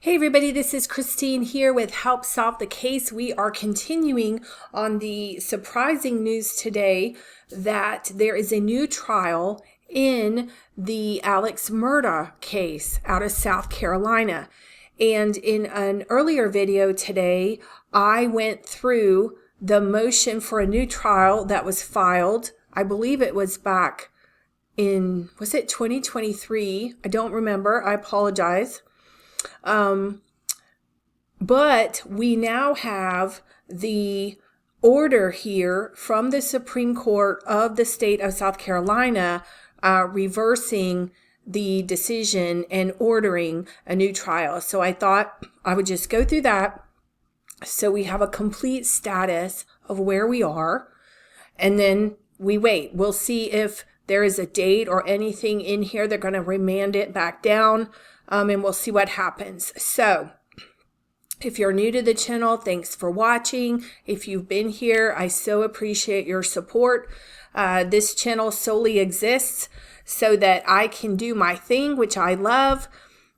Hey everybody, this is Christine here with Help Solve the Case. We are continuing on the surprising news today that there is a new trial in the Alex Murdaugh case out of South Carolina. And in an earlier video today, I went through the motion for a new trial that was filed. I believe it was back in, was it 2023? I don't remember. I apologize. But we now have the order here from the Supreme Court of the state of South Carolina reversing the decision and ordering a new trial. So I thought I would just go through that so we have a complete status of where we are, and then we wait. We'll see if there is a date or anything in here. They're going to remand it back down. And we'll see what happens. So if you're new to the channel, thanks for watching. If you've been here, I so appreciate your support. This channel solely exists so that I can do my thing, which I love,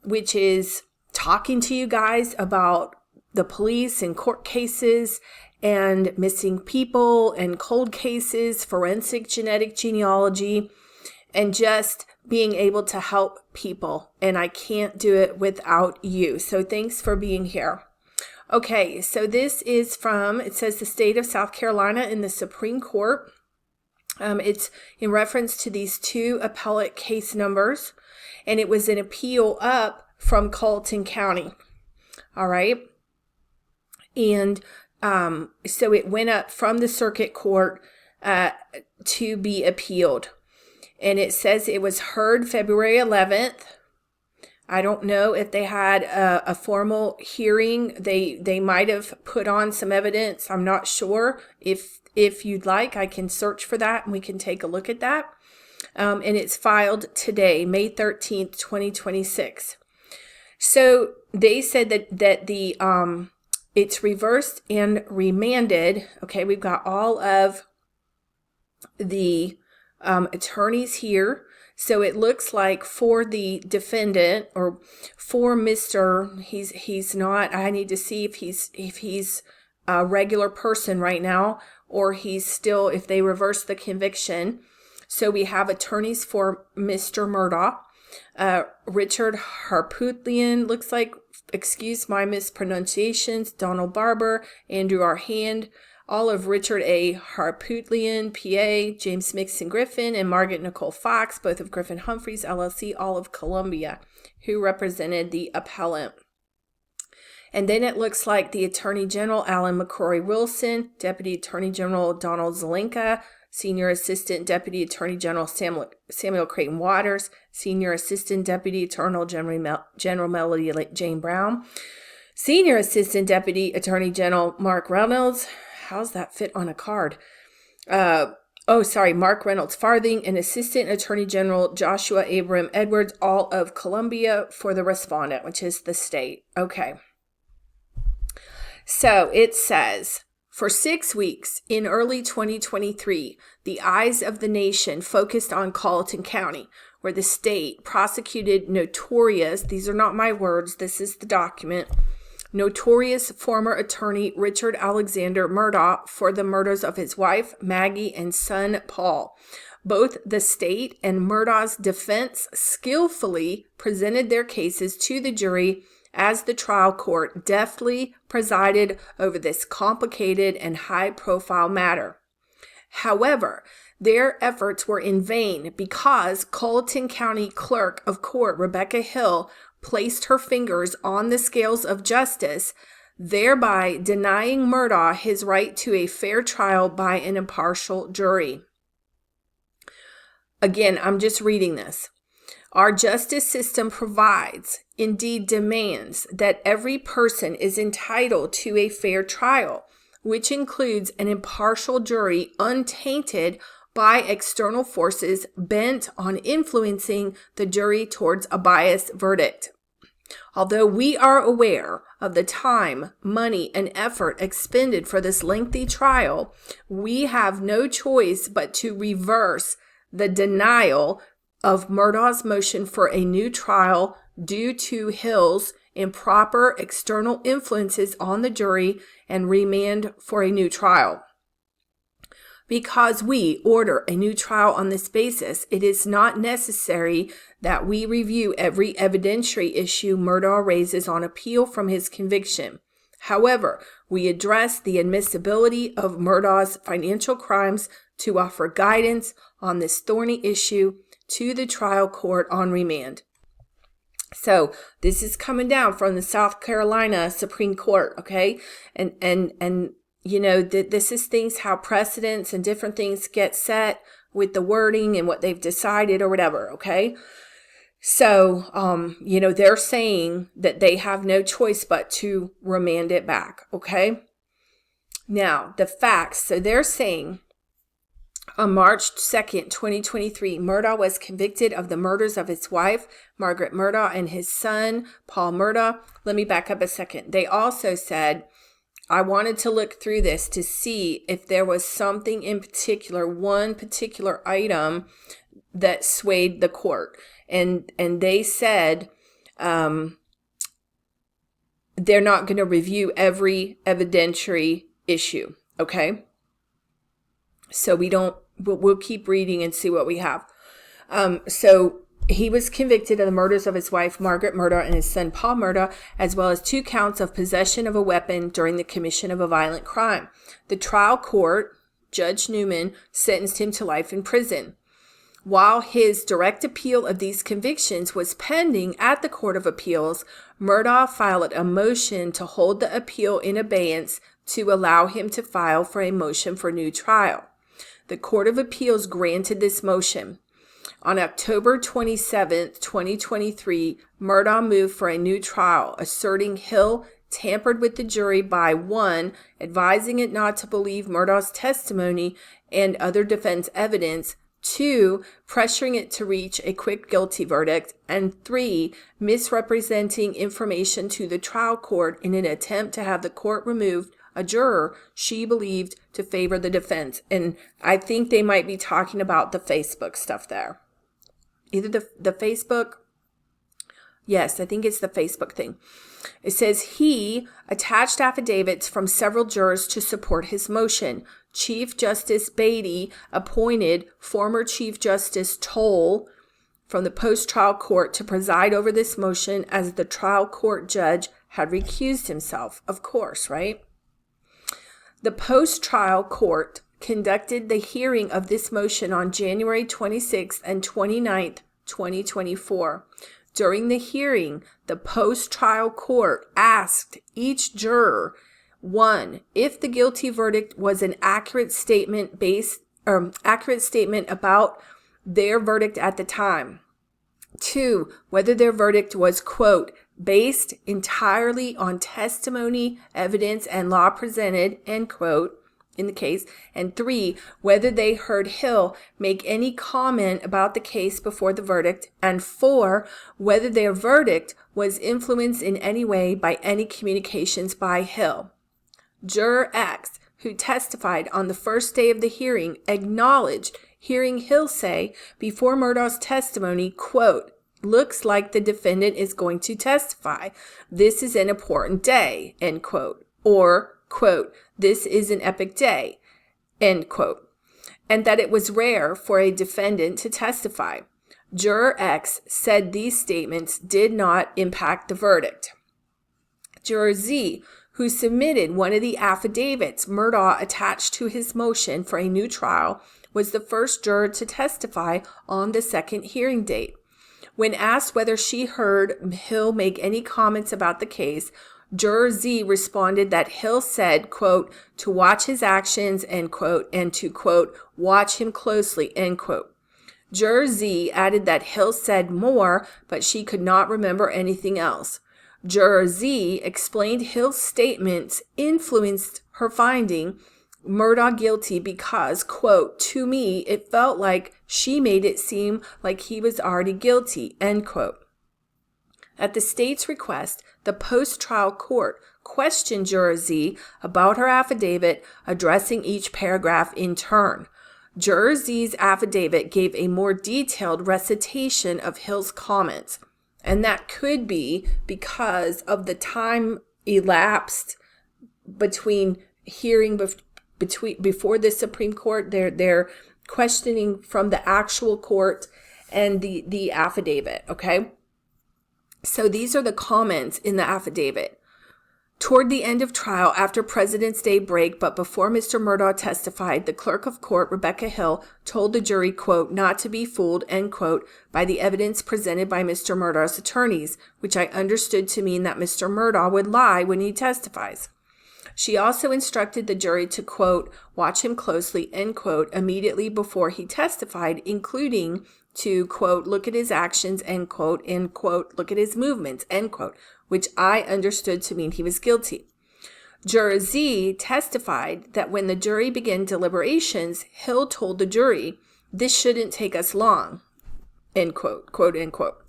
which is talking to you guys about the police and court cases and missing people and cold cases, forensic genetic genealogy, and just being able to help people. And I can't do it without you. So thanks for being here. Okay, so this is from, it says the state of South Carolina in the Supreme Court. It's in reference to these two appellate case numbers, and it was an appeal up from Colleton County. All right. And so it went up from the circuit court to be appealed. And it says it was heard February 11th. I don't know if they had a formal hearing. They might have put on some evidence. I'm not sure. If you'd like, I can search for that and we can take a look at that. And it's filed today, May 13th, 2026. So they said that the it's reversed and remanded. Okay, we've got all of the attorneys here. So it looks like for the defendant, or for Mr. He's not, I need to see if he's a regular person right now, or he's still, if they reverse the conviction. So we have attorneys for Mr. Murdaugh, Richard Harpootlian, looks like, excuse my mispronunciations, Donald Barber, Andrew R. Hand, all of Richard A. Harpootlian, PA, James Mixon Griffin, and Margaret Nicole Fox, both of Griffin Humphreys, LLC, all of Columbia, who represented the appellant. And then it looks like the Attorney General, Alan McCrory Wilson, Deputy Attorney General Donald Zelenka, Senior Assistant Deputy Attorney General Samuel Creighton Waters, Senior Assistant Deputy Attorney General Melody Jane Brown, Senior Assistant Deputy Attorney General Mark Reynolds. How's that fit on a card? Mark Reynolds Farthing, and Assistant Attorney General Joshua Abram Edwards, all of Columbia, for the respondent, which is the state. Okay. So it says, for 6 weeks in early 2023, the eyes of the nation focused on Colleton County, where the state prosecuted notorious, these are not my words, this is the document, notorious former attorney Richard Alexander Murdaugh for the murders of his wife, Maggie, and son, Paul. Both the state and Murdaugh's defense skillfully presented their cases to the jury as the trial court deftly presided over this complicated and high-profile matter. However, their efforts were in vain because Colleton County Clerk of Court Rebecca Hill placed her fingers on the scales of justice, thereby denying Murdaugh his right to a fair trial by an impartial jury. Again, I'm just reading this. Our justice system provides, indeed demands, that every person is entitled to a fair trial, which includes an impartial jury untainted by external forces bent on influencing the jury towards a biased verdict. Although we are aware of the time, money, and effort expended for this lengthy trial, we have no choice but to reverse the denial of Murdaugh's motion for a new trial due to Hill's improper external influences on the jury, and remand for a new trial. Because we order a new trial on this basis, it is not necessary that we review every evidentiary issue Murdaugh raises on appeal from his conviction. However, we address the admissibility of Murdaugh's financial crimes to offer guidance on this thorny issue to the trial court on remand. So this is coming down from the South Carolina Supreme Court, okay? And you know, this is things, how precedents and different things get set with the wording and what they've decided or whatever, okay? So, you know, they're saying that they have no choice but to remand it back, okay? Now, the facts. So they're saying on March 2nd, 2023, Murdaugh was convicted of the murders of his wife, Margaret Murdaugh, and his son, Paul Murdaugh. Let me back up a second. They also said, I wanted to look through this to see if there was something in particular, one particular item that swayed the court. And they said they're not going to review every evidentiary issue, okay? So we'll keep reading and see what we have. So he was convicted of the murders of his wife, Margaret Murdaugh, and his son, Paul Murdaugh, as well as 2 counts of possession of a weapon during the commission of a violent crime. The trial court, Judge Newman, sentenced him to life in prison. While his direct appeal of these convictions was pending at the Court of Appeals, Murdaugh filed a motion to hold the appeal in abeyance to allow him to file for a motion for new trial. The Court of Appeals granted this motion. On October 27, 2023, Murdaugh moved for a new trial, asserting Hill tampered with the jury by 1, advising it not to believe Murdaugh's testimony and other defense evidence, 2, pressuring it to reach a quick guilty verdict, and 3, misrepresenting information to the trial court in an attempt to have the court remove a juror she believed to favor the defense. And I think they might be talking about the Facebook stuff there. Either the Facebook, yes, I think it's the Facebook thing. It says he attached affidavits from several jurors to support his motion. Chief Justice Beatty appointed former Chief Justice Toll from the post-trial court to preside over this motion, as the trial court judge had recused himself, of course, right? The post-trial court conducted the hearing of this motion on January 26th and 29th, 2024. During the hearing, the post-trial court asked each juror, 1, if the guilty verdict was an accurate statement about their verdict at the time. 2, whether their verdict was, quote, based entirely on testimony, evidence, and law presented, end quote, in the case. And 3, whether they heard Hill make any comment about the case before the verdict. And 4, whether their verdict was influenced in any way by any communications by Hill. Juror X, who testified on the first day of the hearing, acknowledged hearing Hill say before Murdaugh's testimony, quote, looks like the defendant is going to testify. This is an important day, end quote. Or, quote, this is an epic day, end quote. And that it was rare for a defendant to testify. Juror X said these statements did not impact the verdict. Juror Z, who submitted one of the affidavits Murdaugh attached to his motion for a new trial, was the first juror to testify on the second hearing date. When asked whether she heard Hill make any comments about the case, Juror Z responded that Hill said, quote, to watch his actions, end quote, and to, quote, watch him closely, end quote. Juror Z added that Hill said more, but she could not remember anything else. Juror Z explained Hill's statements influenced her finding Murdaugh guilty because, quote, to me, it felt like she made it seem like he was already guilty, end quote. At the state's request, the post-trial court questioned Juror Z about her affidavit, addressing each paragraph in turn. Juror Z's affidavit gave a more detailed recitation of Hill's comments. And that could be because of the time elapsed between hearing before the Supreme Court, their questioning from the actual court and the affidavit, okay? So these are the comments in the affidavit. Toward the end of trial, after President's Day break, but before Mr. Murdaugh testified, the clerk of court, Rebecca Hill, told the jury, quote, not to be fooled, end quote, by the evidence presented by Mr. Murdaugh's attorneys, which I understood to mean that Mr. Murdaugh would lie when he testifies. She also instructed the jury to, quote, watch him closely, end quote, immediately before he testified, including to, quote, look at his actions, end quote, look at his movements, end quote, which I understood to mean he was guilty. Juror Z testified that when the jury began deliberations, Hill told the jury, this shouldn't take us long, end quote, quote, end quote.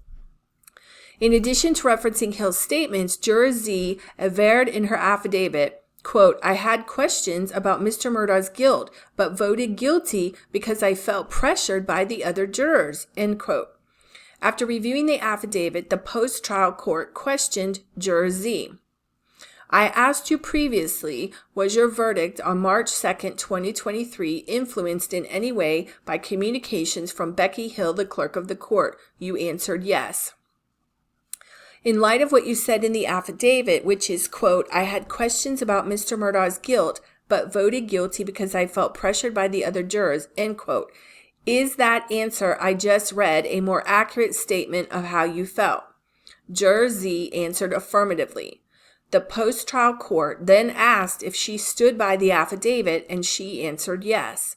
In addition to referencing Hill's statements, Juror Z averred in her affidavit, quote, I had questions about Mr. Murdaugh's guilt, but voted guilty because I felt pressured by the other jurors, end quote. After reviewing the affidavit, the post-trial court questioned Juror Z. I asked you previously, was your verdict on March 2nd, 2023 influenced in any way by communications from Becky Hill, the clerk of the court? You answered yes. In light of what you said in the affidavit, which is, quote, I had questions about Mr. Murdaugh's guilt, but voted guilty because I felt pressured by the other jurors, end quote. Is that answer I just read a more accurate statement of how you felt? Juror Z answered affirmatively. The post-trial court then asked if she stood by the affidavit, and she answered yes.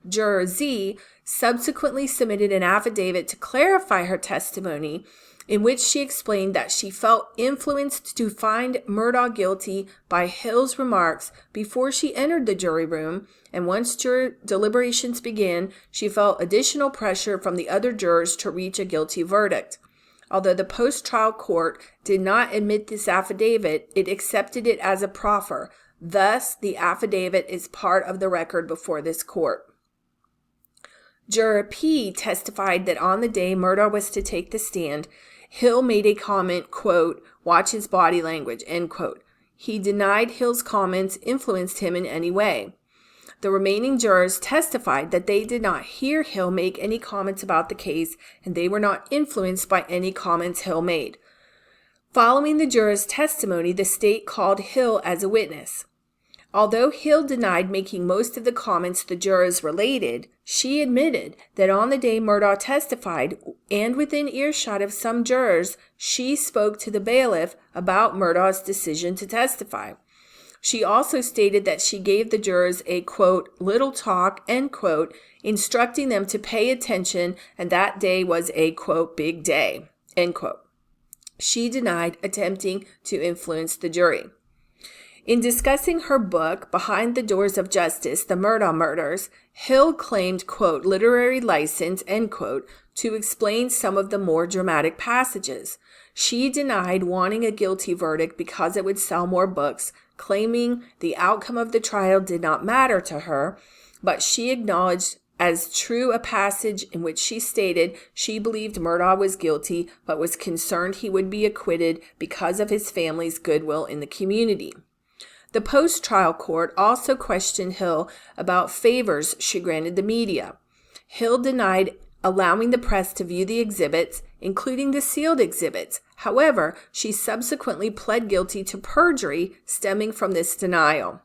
Juror Z subsequently submitted an affidavit to clarify her testimony, in which she explained that she felt influenced to find Murdaugh guilty by Hill's remarks before she entered the jury room, and once deliberations began, she felt additional pressure from the other jurors to reach a guilty verdict. Although the post-trial court did not admit this affidavit, it accepted it as a proffer. Thus, the affidavit is part of the record before this court. Juror P testified that on the day Murdaugh was to take the stand, Hill made a comment, quote, watch his body language, end quote. He denied Hill's comments influenced him in any way. The remaining jurors testified that they did not hear Hill make any comments about the case, and they were not influenced by any comments Hill made. Following the jurors' testimony, the state called Hill as a witness. Although Hill denied making most of the comments the jurors related, she admitted that on the day Murdaugh testified, and within earshot of some jurors, she spoke to the bailiff about Murdaugh's decision to testify. She also stated that she gave the jurors a, quote, little talk, end quote, instructing them to pay attention, and that day was a, quote, big day, end quote. She denied attempting to influence the jury. In discussing her book, Behind the Doors of Justice, The Murdaugh Murders, Hill claimed, quote, literary license, end quote, to explain some of the more dramatic passages. She denied wanting a guilty verdict because it would sell more books, claiming the outcome of the trial did not matter to her, but she acknowledged as true a passage in which she stated she believed Murdaugh was guilty, but was concerned he would be acquitted because of his family's goodwill in the community. The post-trial court also questioned Hill about favors she granted the media. Hill denied allowing the press to view the exhibits, including the sealed exhibits. However, she subsequently pled guilty to perjury stemming from this denial.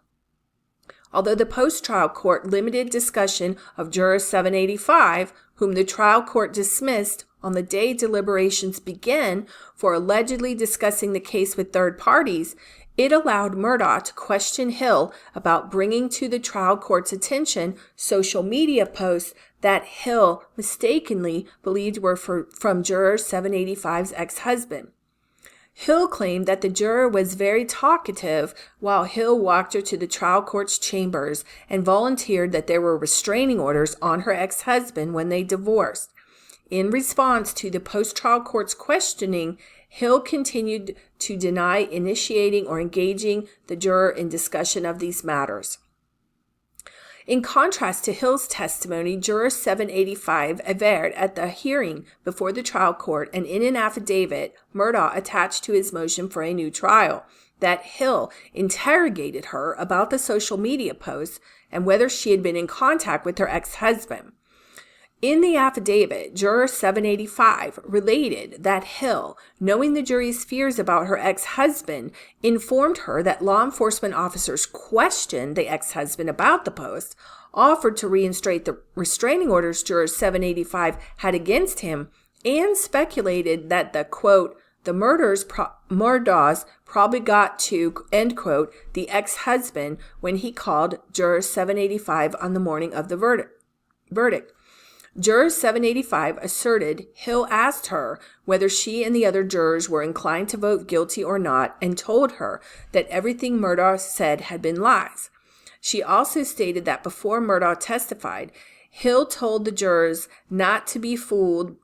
Although the post-trial court limited discussion of Juror 785, whom the trial court dismissed on the day deliberations began for allegedly discussing the case with third parties, it allowed Murdaugh to question Hill about bringing to the trial court's attention social media posts that Hill mistakenly believed were from Juror 785's ex-husband. Hill claimed that the juror was very talkative while Hill walked her to the trial court's chambers and volunteered that there were restraining orders on her ex-husband when they divorced. In response to the post-trial court's questioning, Hill continued to deny initiating or engaging the juror in discussion of these matters. In contrast to Hill's testimony, Juror 785 averred at the hearing before the trial court and in an affidavit Murdaugh attached to his motion for a new trial that Hill interrogated her about the social media posts and whether she had been in contact with her ex-husband. In the affidavit, Juror 785 related that Hill, knowing the jury's fears about her ex-husband, informed her that law enforcement officers questioned the ex-husband about the post, offered to reinstate the restraining orders Juror 785 had against him, and speculated that the, quote, the Murdaughs probably got to, end quote, the ex-husband when he called Juror 785 on the morning of the verdict. Juror 785 asserted Hill asked her whether she and the other jurors were inclined to vote guilty or not and told her that everything Murdaugh said had been lies. She also stated that before Murdaugh testified, Hill told the jurors not to be fooled,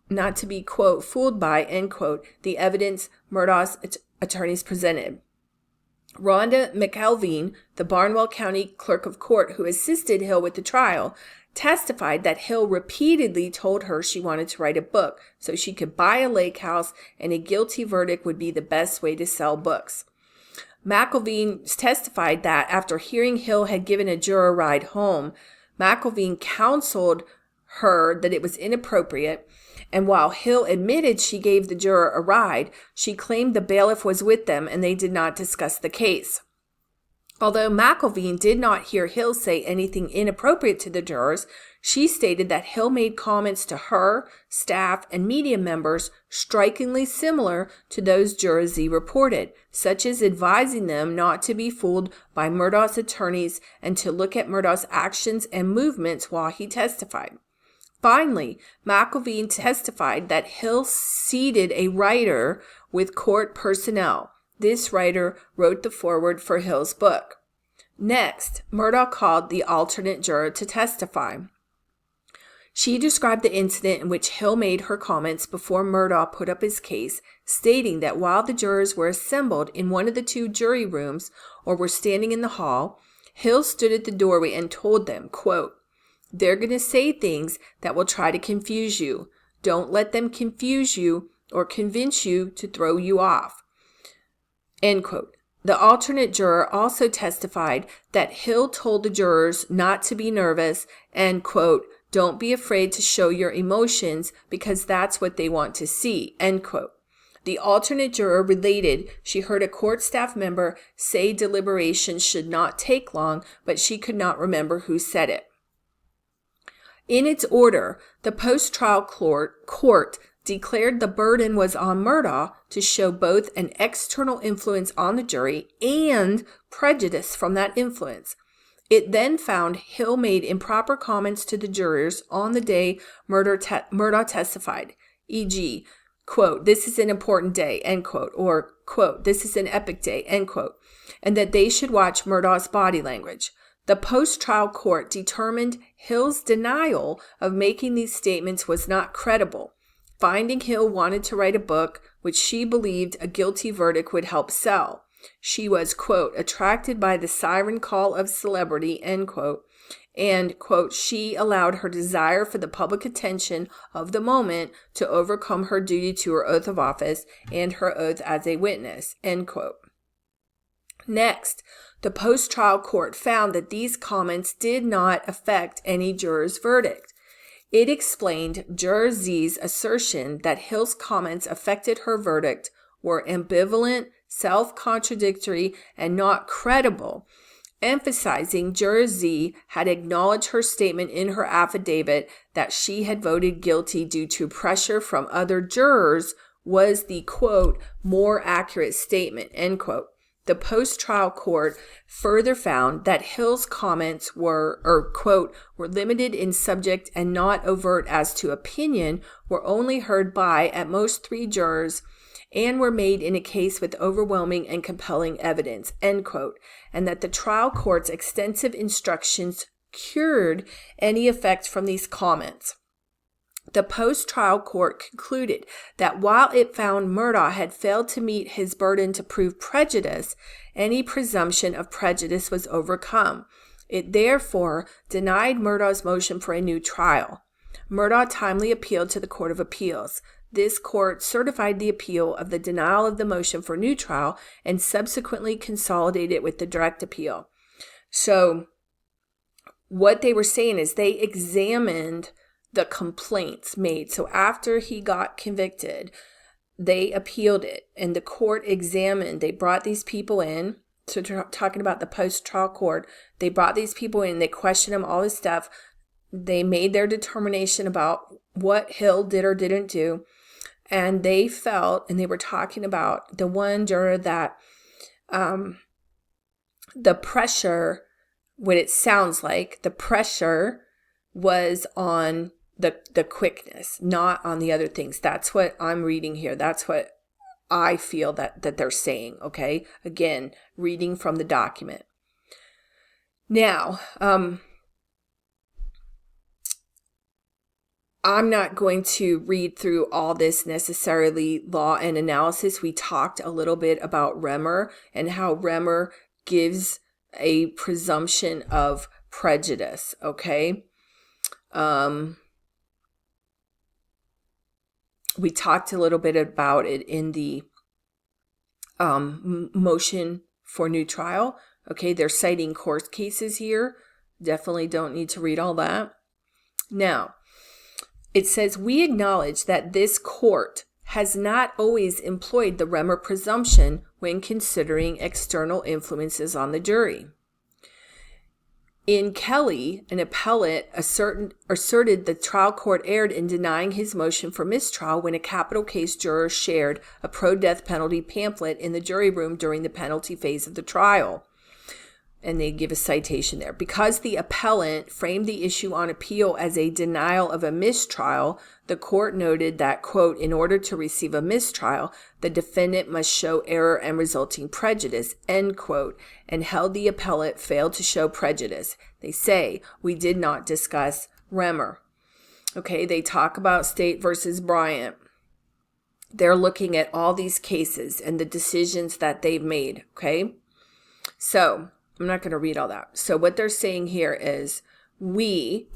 quote, fooled by, end quote, the evidence Murdaugh's attorneys presented. Rhonda McElveen, the Barnwell County Clerk of Court who assisted Hill with the trial, testified that Hill repeatedly told her she wanted to write a book so she could buy a lake house and a guilty verdict would be the best way to sell books. McElveen testified that after hearing Hill had given a juror a ride home, McElveen counseled her that it was inappropriate, and while Hill admitted she gave the juror a ride, she claimed the bailiff was with them and they did not discuss the case. Although McElveen did not hear Hill say anything inappropriate to the jurors, she stated that Hill made comments to her, staff, and media members strikingly similar to those Juror Z reported, such as advising them not to be fooled by Murdaugh's attorneys and to look at Murdaugh's actions and movements while he testified. Finally, McElveen testified that Hill seated a writer with court personnel. This writer wrote the foreword for Hill's book. Next, Murdaugh called the alternate juror to testify. She described the incident in which Hill made her comments before Murdaugh put up his case, stating that while the jurors were assembled in one of the two jury rooms or were standing in the hall, Hill stood at the doorway and told them, quote, they're going to say things that will try to confuse you. Don't let them confuse you or convince you to throw you off. End quote. The alternate juror also testified that Hill told the jurors not to be nervous and, quote, don't be afraid to show your emotions because that's what they want to see, end quote. The alternate juror related she heard a court staff member say deliberations should not take long, but she could not remember who said it. In its order, the post-trial court declared the burden was on Murdaugh to show both an external influence on the jury and prejudice from that influence. It then found Hill made improper comments to the jurors on the day Murdaugh testified, e.g., quote, this is an important day, end quote, or, quote, this is an epic day, end quote, and that they should watch Murdaugh's body language. The post-trial court determined Hill's denial of making these statements was not credible, finding Hill wanted to write a book which she believed a guilty verdict would help sell. She was, quote, attracted by the siren call of celebrity, end quote, and, quote, she allowed her desire for the public attention of the moment to overcome her duty to her oath of office and her oath as a witness, end quote. Next, the post-trial court found that these comments did not affect any juror's verdict. It explained Juror Z's assertion that Hill's comments affected her verdict were ambivalent, self-contradictory, and not credible, emphasizing Juror Z had acknowledged her statement in her affidavit that she had voted guilty due to pressure from other jurors was the, quote, more accurate statement, end quote. The post-trial court further found that Hill's comments were limited in subject and not overt as to opinion, were only heard by, at most, 3 jurors, and were made in a case with overwhelming and compelling evidence, end quote, and that the trial court's extensive instructions cured any effect from these comments. The post-trial court concluded that while it found Murdaugh had failed to meet his burden to prove prejudice, any presumption of prejudice was overcome. It therefore denied Murdaugh's motion for a new trial. Murdaugh timely appealed to the Court of Appeals. This court certified the appeal of the denial of the motion for new trial and subsequently consolidated it with the direct appeal. So what they were saying is they examined the complaints made. So after he got convicted, they appealed it and the court examined. They brought these people in. So talking about the post-trial court, they brought these people in. They questioned them, all this stuff. They made their determination about what Hill did or didn't do. And they felt, and they were talking about the one juror that the pressure, what it sounds like, the pressure was on the quickness, not on the other things. That's what I'm reading here. That's what I feel that they're saying, okay? Again, reading from the document. Now, I'm not going to read through all this necessarily law and analysis. We talked a little bit about Remmer and how Remmer gives a presumption of prejudice, okay? We talked a little bit about it in the motion for new trial. Okay, they're citing court cases here. Definitely don't need to read all that. Now, it says, we acknowledge that this court has not always employed the Remmer presumption when considering external influences on the jury. In Kelly, an appellate asserted the trial court erred in denying his motion for mistrial when a capital case juror shared a pro-death penalty pamphlet in the jury room during the penalty phase of the trial. And they give a citation there. Because the appellant framed the issue on appeal as a denial of a mistrial, the court noted that, quote, in order to receive a mistrial, the defendant must show error and resulting prejudice, end quote, and held the appellant failed to show prejudice. They say, we did not discuss Remmer. Okay, they talk about State versus Bryant. They're looking at all these cases and the decisions that they've made, okay? So, I'm not going to read all that. So what they're saying here is we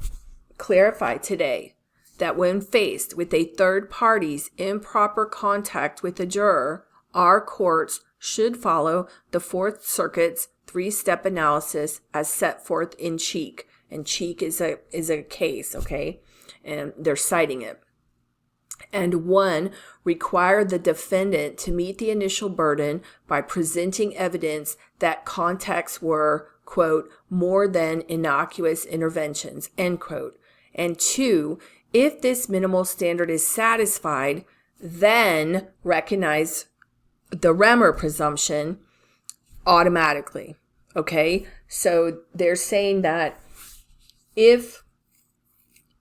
clarify today that when faced with a third party's improper contact with a juror, our courts should follow the Fourth Circuit's three-step analysis as set forth in Cheek. And Cheek is a case, okay? And they're citing it. And one, require the defendant to meet the initial burden by presenting evidence that contacts were, quote, more than innocuous interventions, end quote. And two, if this minimal standard is satisfied, then recognize the Remmer presumption automatically, okay? So they're saying that if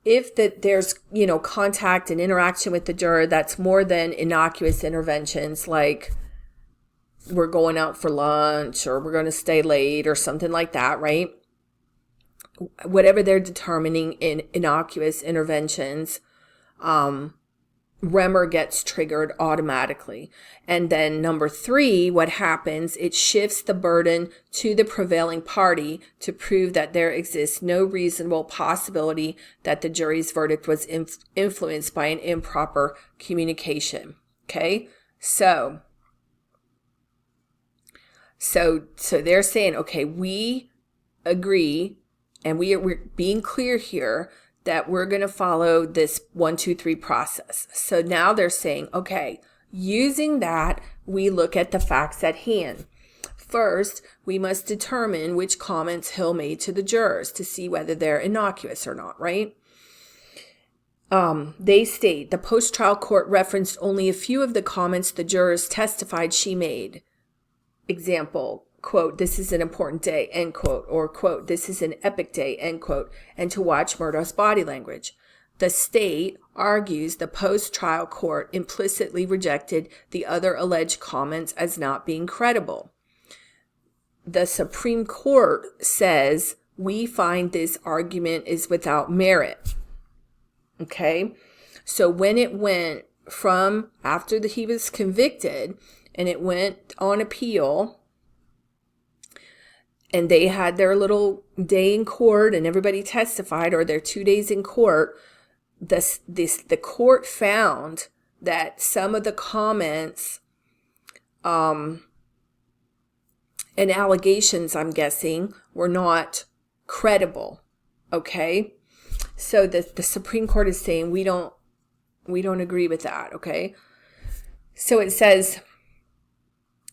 there's, contact and interaction with the juror that's more than innocuous interventions, like we're going out for lunch or we're going to stay late or something like that, right? Whatever they're determining in innocuous interventions, Remmer gets triggered automatically. And then number three, what happens, it shifts the burden to the prevailing party to prove that there exists no reasonable possibility that the jury's verdict was influenced by an improper communication. Okay? So they're saying, okay, we agree, and we're being clear here that we're going to follow this 1, 2, 3 process. So now they're saying, okay, using that, we look at the facts at hand. First, we must determine which comments Hill made to the jurors to see whether they're innocuous or not, right? They state the post-trial court referenced only a few of the comments the jurors testified she made. Example, quote, this is an important day, end quote, or quote, this is an epic day, end quote, and to watch Murdaugh's body language. The state argues the post-trial court implicitly rejected the other alleged comments as not being credible. The Supreme Court says we find this argument is without merit. Okay? So when it went from after he was convicted and it went on appeal, and they had their little day in court and everybody testified, or their 2 days in court, the court found that some of the comments and allegations, I'm guessing, were not credible. Okay? So the Supreme Court is saying we don't agree with that, okay? So it says,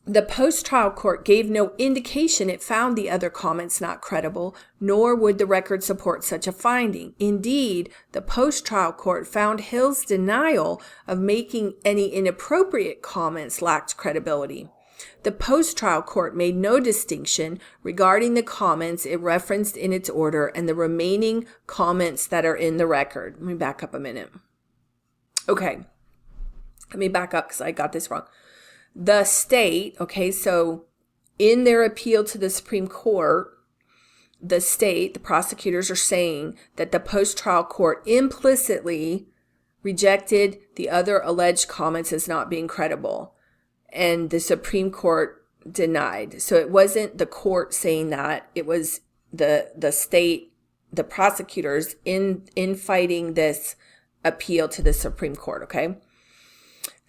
the post-trial court gave no indication it found the other comments not credible, nor would the record support such a finding. Indeed, the post-trial court found Hill's denial of making any inappropriate comments lacked credibility. The post-trial court made no distinction regarding the comments it referenced in its order and the remaining comments that are in the record. Let me back up a minute. Okay, let me back up because I got this wrong. The state, okay, so in their appeal to the Supreme Court, the state, the prosecutors are saying that the post-trial court implicitly rejected the other alleged comments as not being credible, and the Supreme Court denied. So it wasn't the court saying that, it was the state, the prosecutors in fighting this appeal to the Supreme Court, okay?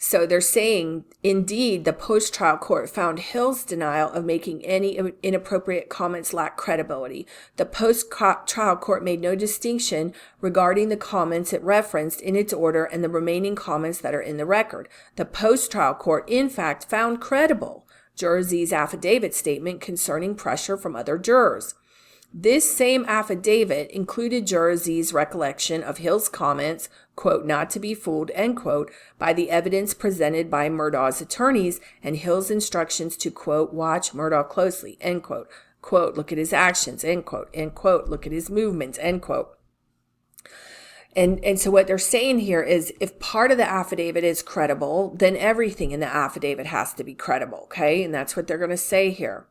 So they're saying, indeed, the post-trial court found Hill's denial of making any inappropriate comments lack credibility. The post-trial court made no distinction regarding the comments it referenced in its order and the remaining comments that are in the record. The post-trial court, in fact, found credible Juror Z's affidavit statement concerning pressure from other jurors. This same affidavit included Juror Z's recollection of Hill's comments, quote, not to be fooled, end quote, by the evidence presented by Murdaugh's attorneys and Hill's instructions to, quote, watch Murdaugh closely, end quote, look at his actions, end quote, look at his movements, end quote. And so what they're saying here is if part of the affidavit is credible, then everything in the affidavit has to be credible, okay? And that's what they're going to say here.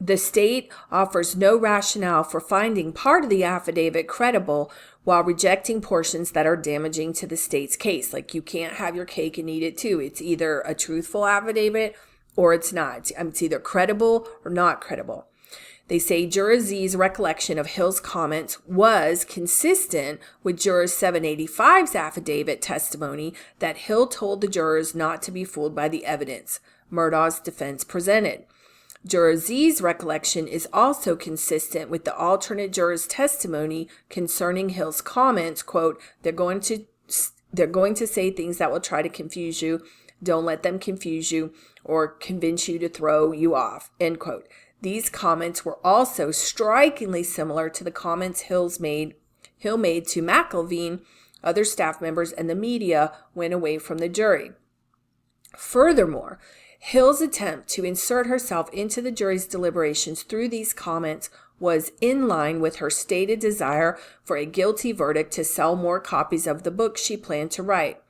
The state offers no rationale for finding part of the affidavit credible while rejecting portions that are damaging to the state's case. Like, you can't have your cake and eat it too. It's either a truthful affidavit or it's not. It's either credible or not credible. They say Juror Z's recollection of Hill's comments was consistent with Juror 785's affidavit testimony that Hill told the jurors not to be fooled by the evidence Murdaugh's defense presented. Juror Z's recollection is also consistent with the alternate juror's testimony concerning Hill's comments, quote, they're going to say things that will try to confuse you. Don't let them confuse you or convince you to throw you off, end quote. These comments were also strikingly similar to the comments Hill made to McElveen, other staff members, and the media when away from the jury. Furthermore, Hill's attempt to insert herself into the jury's deliberations through these comments was in line with her stated desire for a guilty verdict to sell more copies of the book she planned to write.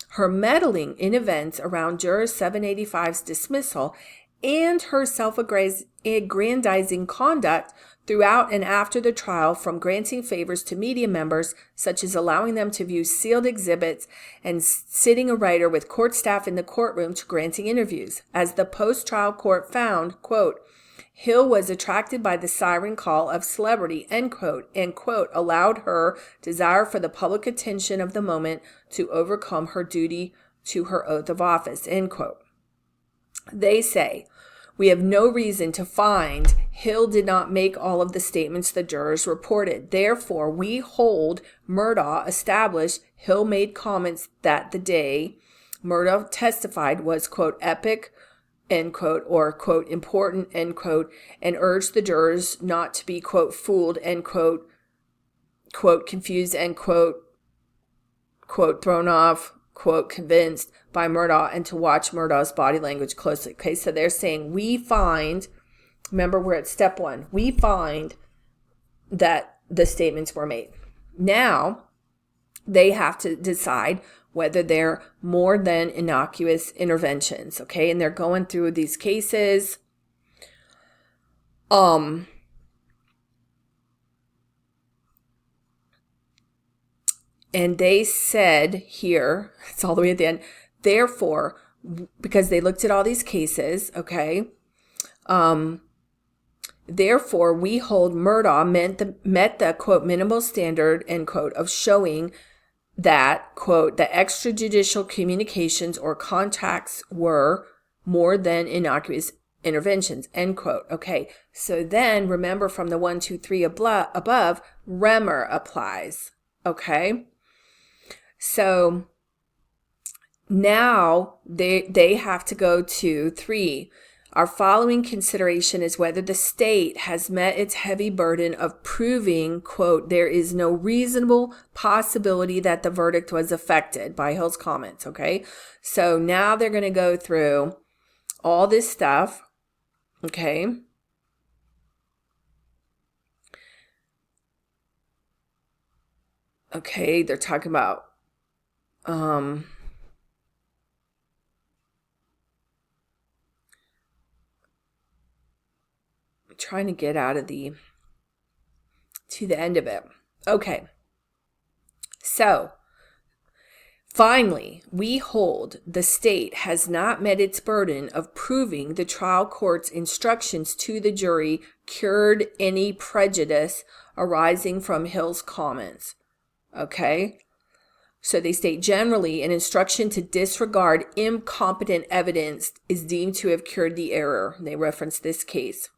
Her meddling in events around Juror 785's dismissal and her self-aggrandizing conduct throughout and after the trial, from granting favors to media members, such as allowing them to view sealed exhibits and sitting a writer with court staff in the courtroom, to granting interviews. As the post-trial court found, quote, Hill was attracted by the siren call of celebrity, end quote, and, quote, allowed her desire for the public attention of the moment to overcome her duty to her oath of office, end quote. They say, we have no reason to find Hill did not make all of the statements the jurors reported. Therefore, we hold Murdaugh established Hill made comments that the day Murdaugh testified was, quote, epic, end quote, or, quote, important, end quote, and urged the jurors not to be, quote, fooled, end quote, confused, end quote, thrown off, quote, convinced by Murdaugh, and to watch Murdaugh's body language closely. Okay, so they're saying we find, remember we're at step one, we find that the statements were made. Now, they have to decide whether they're more than innocuous interventions, okay? And they're going through these cases. And they said here, it's all the way at the end, Therefore, because they looked at all these cases, okay, therefore, we hold Murdaugh met the, quote, minimal standard, end quote, of showing that, quote, the extrajudicial communications or contacts were more than innocuous interventions, end quote. Okay, so then remember from the 1, 2, 3 above, Remmer applies. Okay, so now they have to go to 3. Our following consideration is whether the state has met its heavy burden of proving, quote, there is no reasonable possibility that the verdict was affected by Hill's comments, okay? So now they're going to go through all this stuff, okay? Okay, they're talking about, trying to get out of to the end of it. Okay. So, finally, we hold the state has not met its burden of proving the trial court's instructions to the jury cured any prejudice arising from Hill's comments. Okay? So they state generally an instruction to disregard incompetent evidence is deemed to have cured the error. They reference this case.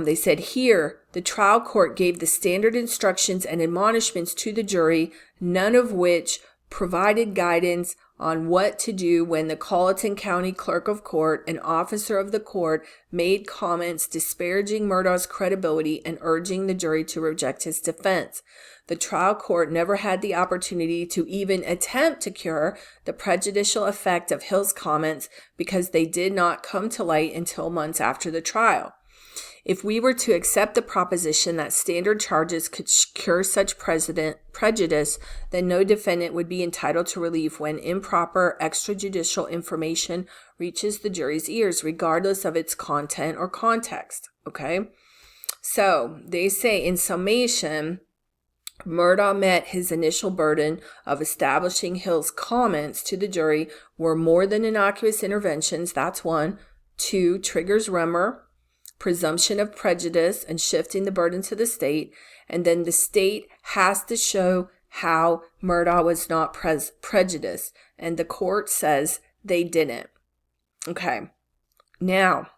They said here, the trial court gave the standard instructions and admonishments to the jury, none of which provided guidance on what to do when the Colleton County Clerk of Court, an officer of the court, made comments disparaging Murdaugh's credibility and urging the jury to reject his defense. The trial court never had the opportunity to even attempt to cure the prejudicial effect of Hill's comments because they did not come to light until months after the trial. If we were to accept the proposition that standard charges could cure such prejudice, then no defendant would be entitled to relief when improper extrajudicial information reaches the jury's ears, regardless of its content or context. Okay? So, they say in summation, Murdaugh met his initial burden of establishing Hill's comments to the jury were more than innocuous interventions. That's 1. 2, triggers Remmer, presumption of prejudice and shifting the burden to the state, and then the state has to show how Murdaugh was not prejudiced, and the court says they didn't. Okay, now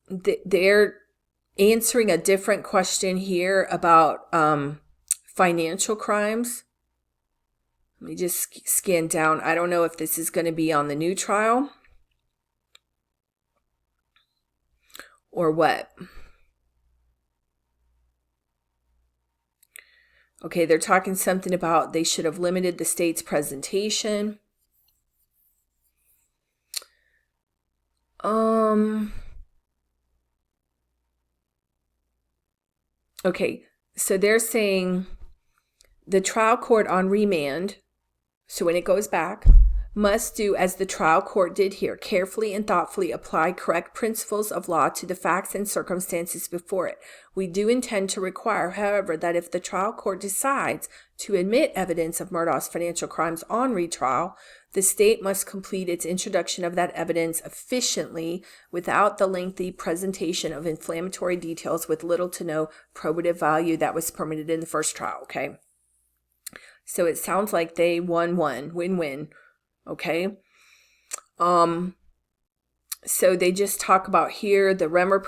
they're answering a different question here about financial crimes. Let me just scan down. I don't know if this is going to be on the new trial or what. Okay, they're talking something about they should have limited the state's presentation. Okay, so they're saying the trial court on remand, so when it goes back, must do as the trial court did here, carefully and thoughtfully apply correct principles of law to the facts and circumstances before it. We do intend to require, however, that if the trial court decides to admit evidence of Murdaugh's financial crimes on retrial, the state must complete its introduction of that evidence efficiently without the lengthy presentation of inflammatory details with little to no probative value that was permitted in the first trial, okay? So it sounds like they win-win. Okay. So they just talk about here the Remmer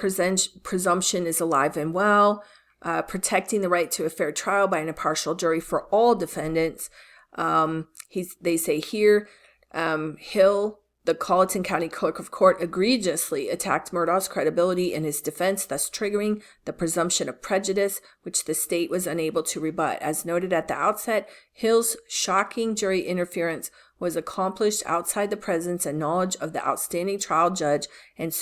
presumption is alive and well, protecting the right to a fair trial by an impartial jury for all defendants. They say here, Hill, the Colleton County Clerk of Court, egregiously attacked Murdaugh's credibility in his defense, thus triggering the presumption of prejudice, which the state was unable to rebut. As noted at the outset, Hill's shocking jury interference was accomplished outside the presence and knowledge of the outstanding trial judge and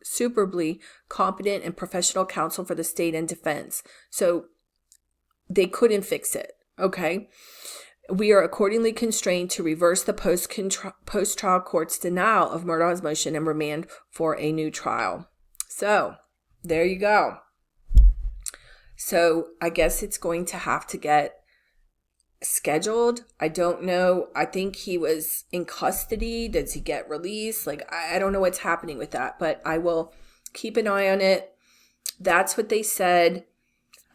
superbly competent and professional counsel for the state and defense. So they couldn't fix it, okay? We are accordingly constrained to reverse the post-trial court's denial of Murdaugh's motion and remand for a new trial. So, there you go. So I guess it's going to have to get scheduled. I don't know. I think he was in custody. Does he get released? Like, I don't know what's happening with that, but I will keep an eye on it. That's what they said.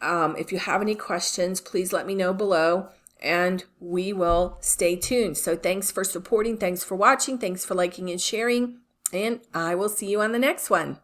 If you have any questions, please let me know below, and we will stay tuned. So thanks for supporting. Thanks for watching. Thanks for liking and sharing. And I will see you on the next one.